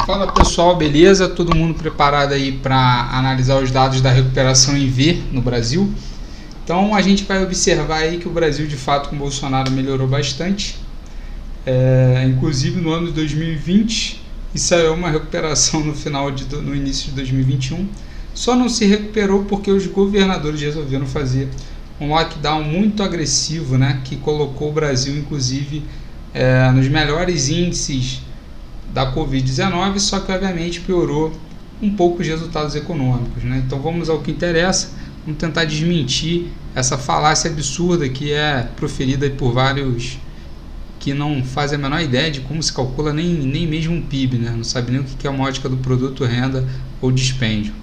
Fala pessoal, beleza? Todo mundo preparado aí para analisar os dados da recuperação em V no Brasil? Então a gente vai observar aí que o Brasil de fato com o Bolsonaro melhorou bastante, inclusive no ano de 2020 e saiu uma recuperação no início de 2021. Só não se recuperou porque os governadores resolveram fazer um lockdown muito agressivo, né, que colocou o Brasil inclusive nos melhores índices da Covid-19, só que obviamente piorou um pouco os resultados econômicos, né? Então vamos ao que interessa, vamos tentar desmentir essa falácia absurda que é proferida por vários que não fazem a menor ideia de como se calcula nem mesmo um PIB, né? Não sabe nem o que é a módica do produto, renda ou dispêndio.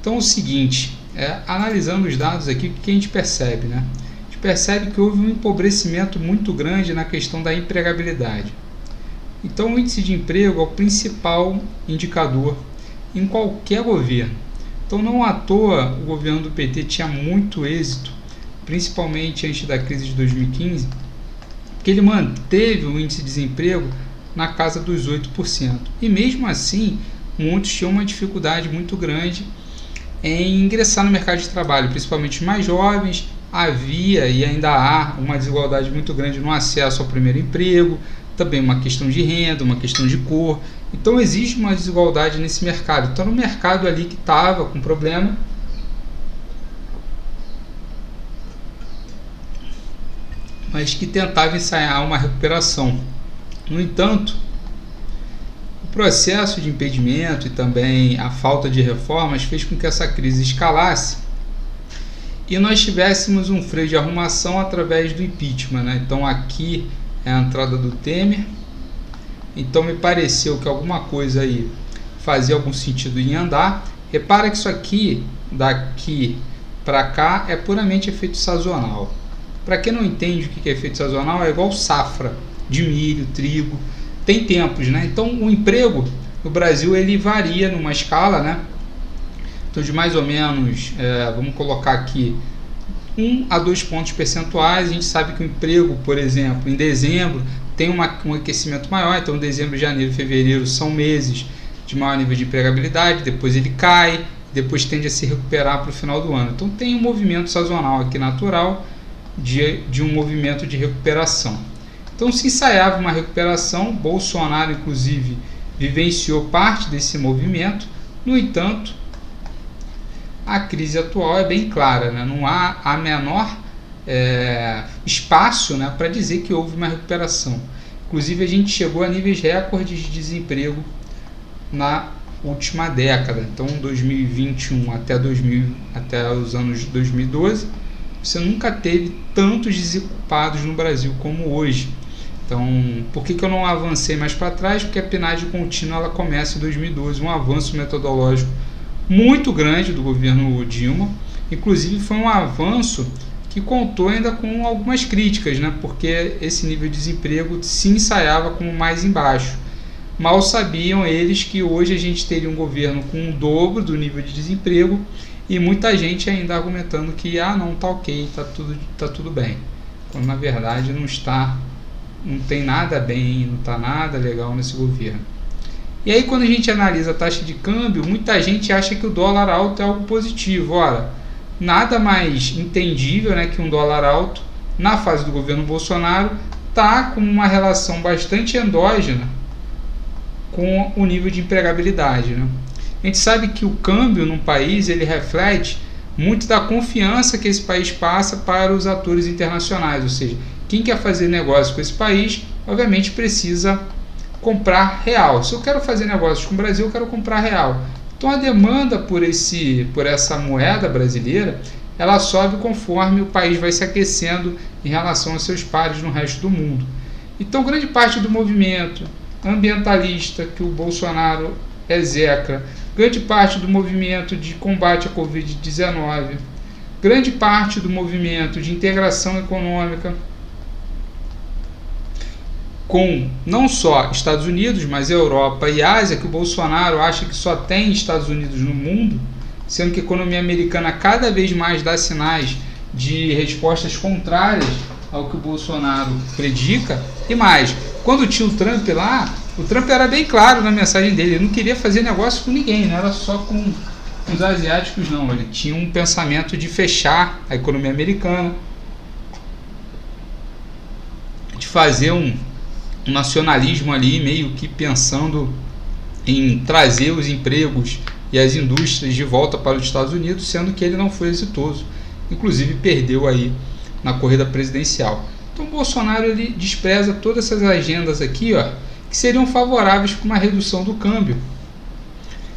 Então é o seguinte, analisando os dados aqui, o que a gente percebe, né? A gente percebe que houve um empobrecimento muito grande na questão da empregabilidade. Então o índice de emprego é o principal indicador em qualquer governo. Então não à toa o governo do PT tinha muito êxito, principalmente antes da crise de 2015, porque ele manteve o índice de desemprego na casa dos 8%. E mesmo assim, muitos tinham uma dificuldade muito grande em ingressar no mercado de trabalho, principalmente os mais jovens. Havia e ainda há uma desigualdade muito grande no acesso ao primeiro emprego, também uma questão de renda, uma questão de cor. Então existe uma desigualdade nesse mercado. Então no mercado ali que estava com problema, mas que tentava ensaiar uma recuperação. No entanto, o processo de impedimento e também a falta de reformas fez com que essa crise escalasse e nós tivéssemos um freio de arrumação através do impeachment, né? Então aqui é a entrada do Temer. Então me pareceu que alguma coisa aí fazia algum sentido em andar. Repara que isso aqui, daqui para cá, é puramente efeito sazonal. Para quem não entende o que é efeito sazonal, é igual safra de milho, trigo. Tem tempos, né? Então o emprego no Brasil ele varia numa escala, né? Então de mais ou menos, vamos colocar aqui 1 a 2 pontos percentuais. A gente sabe que o emprego, por exemplo, em dezembro tem um aquecimento maior, então dezembro, janeiro e fevereiro são meses de maior nível de empregabilidade, depois ele cai, depois tende a se recuperar para o final do ano. Então tem um movimento sazonal aqui natural de um movimento de recuperação. Então se ensaiava uma recuperação, Bolsonaro inclusive vivenciou parte desse movimento. No entanto, a crise atual é bem clara, né? Não há a menor espaço, né, para dizer que houve uma recuperação. Inclusive a gente chegou a níveis recordes de desemprego na última década. Então 2021 até os anos 2012, você nunca teve tantos desocupados no Brasil como hoje. Então, por que eu não avancei mais para trás? Porque a PNAD contínua ela começa em 2012, um avanço metodológico muito grande do governo Dilma. Inclusive foi um avanço que contou ainda com algumas críticas, né? Porque esse nível de desemprego se ensaiava como mais embaixo. Mal sabiam eles que hoje a gente teria um governo com o dobro do nível de desemprego e muita gente ainda argumentando que não está ok, tá tudo bem, quando na verdade não tem nada bem, não está nada legal nesse governo. E aí quando a gente analisa a taxa de câmbio, muita gente acha que o dólar alto é algo positivo. Ora, nada mais entendível, né, que um dólar alto na fase do governo Bolsonaro está com uma relação bastante endógena com o nível de empregabilidade, né? A gente sabe que o câmbio num país ele reflete muito da confiança que esse país passa para os atores internacionais, ou seja, quem quer fazer negócio com esse país, obviamente precisa comprar real. Se eu quero fazer negócios com o Brasil, eu quero comprar real. Então a demanda por essa moeda brasileira, ela sobe conforme o país vai se aquecendo em relação aos seus pares no resto do mundo. Então grande parte do movimento ambientalista que o Bolsonaro execra, grande parte do movimento de combate à Covid-19, grande parte do movimento de integração econômica com não só Estados Unidos, mas Europa e Ásia, que o Bolsonaro acha que só tem Estados Unidos no mundo, sendo que a economia americana cada vez mais dá sinais de respostas contrárias ao que o Bolsonaro predica. E mais, quando tinha o Trump lá, O Trump era bem claro na mensagem dele, ele não queria fazer negócio com ninguém, não era só com os asiáticos não, ele tinha um pensamento de fechar a economia americana, de fazer um nacionalismo ali, meio que pensando em trazer os empregos e as indústrias de volta para os Estados Unidos, sendo que ele não foi exitoso, inclusive perdeu aí na corrida presidencial. Então Bolsonaro ele despreza todas essas agendas aqui, ó, que seriam favoráveis para uma redução do câmbio.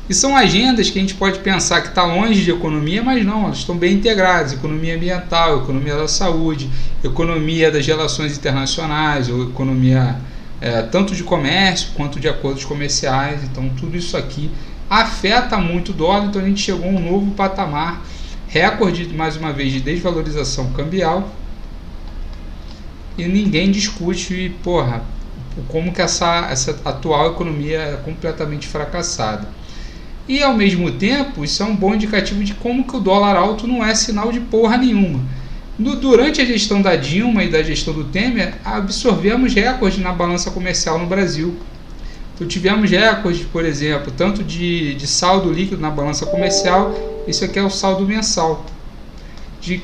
E são agendas que a gente pode pensar que está longe de economia, mas não, elas estão bem integradas. Economia ambiental, economia da saúde, economia das relações internacionais, ou economia tanto de comércio quanto de acordos comerciais. Então tudo isso aqui afeta muito o dólar, então a gente chegou a um novo patamar, recorde mais uma vez de desvalorização cambial, e ninguém discute, como que essa atual economia é completamente fracassada. E ao mesmo tempo, isso é um bom indicativo de como que o dólar alto não é sinal de porra nenhuma. Durante a gestão da Dilma e da gestão do Temer, absorvemos recordes na balança comercial no Brasil. Então tivemos recordes, por exemplo, tanto de saldo líquido na balança comercial, isso aqui é o saldo mensal, de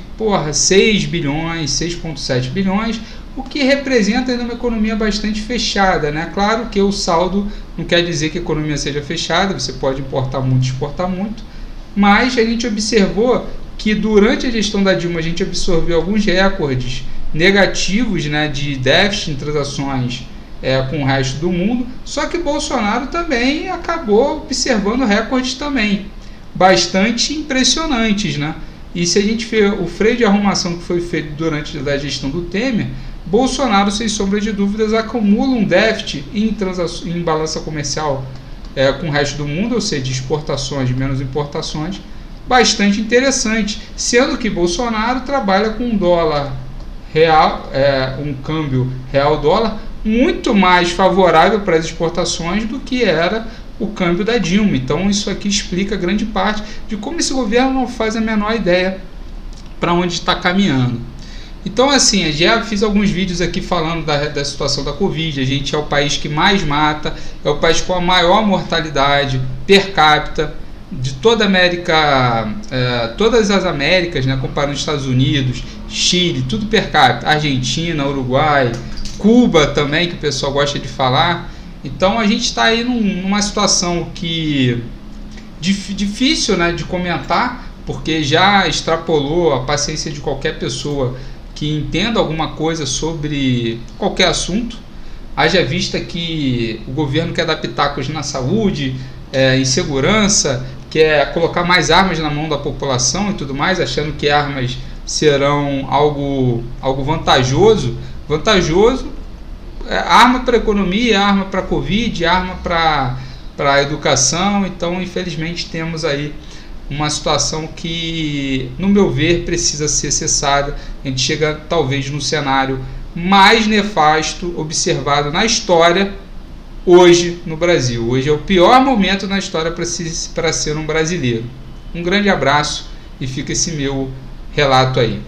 6 bilhões, 6,7 bilhões, o que representa ainda uma economia bastante fechada, né? Claro que o saldo não quer dizer que a economia seja fechada, você pode importar muito, exportar muito, mas a gente observou que durante a gestão da Dilma a gente absorveu alguns recordes negativos, né, de déficit em transações com o resto do mundo, só que Bolsonaro também acabou observando recordes também bastante impressionantes, né? E se a gente ver o freio de arrumação que foi feito durante a gestão do Temer, Bolsonaro, sem sombra de dúvidas, acumula um déficit em balança comercial com o resto do mundo, ou seja, de exportações menos importações, bastante interessante, sendo que Bolsonaro trabalha com um dólar real, um câmbio real-dólar muito mais favorável para as exportações do que era o câmbio da Dilma. Então isso aqui explica grande parte de como esse governo não faz a menor ideia para onde está caminhando. Então assim, eu já fiz alguns vídeos aqui falando da situação da Covid. A gente é o país que mais mata, é o país com a maior mortalidade per capita de toda a América, todas as Américas, né, comparando os Estados Unidos, Chile, tudo per capita, Argentina, Uruguai, Cuba também, que o pessoal gosta de falar. Então a gente está aí numa situação que difícil, né, de comentar, porque já extrapolou a paciência de qualquer pessoa que entenda alguma coisa sobre qualquer assunto. Haja vista que o governo quer dar pitacos na saúde, em segurança, quer colocar mais armas na mão da população e tudo mais, achando que armas serão algo vantajoso, arma para a economia, arma para a Covid, arma para a educação. Então infelizmente temos aí uma situação que, no meu ver, precisa ser cessada. A gente chega talvez no cenário mais nefasto observado na história hoje no Brasil. Hoje é o pior momento na história para ser um brasileiro. Um grande abraço e fica esse meu relato aí.